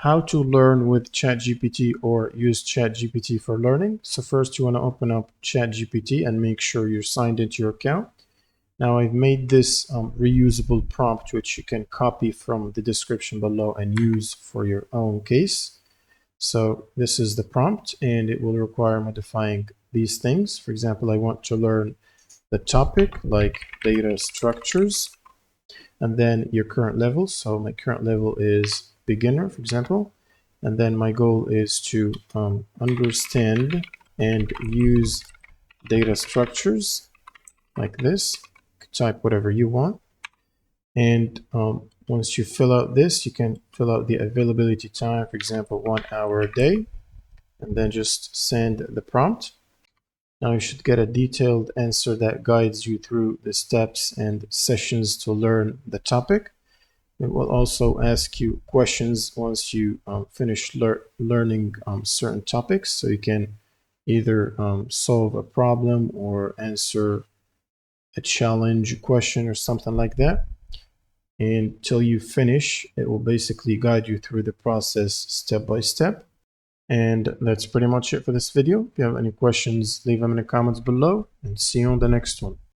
how to learn with ChatGPT or use ChatGPT for learning. So first you want to open up ChatGPT and make sure you're signed into your account. Now I've made this reusable prompt which you can copy from the description below and use for your own case. So this is the prompt and it will require modifying these things. For example, I want to learn the topic like data structures and then your current level. So my current level is beginner, for example. And then my goal is to understand and use data structures like this. You can type whatever you want. And once you fill out this, you can fill out the availability time, for example, 1 hour a day, and then just send the prompt. Now you should get a detailed answer that guides you through the steps and sessions to learn the topic. It will also ask you questions once you finish learning certain topics, so you can either solve a problem or answer a challenge question or something like that. Until you finish, it will basically guide you through the process step by step. And that's pretty much it for this video. If you have any questions, leave them in the comments below, and see you on the next one.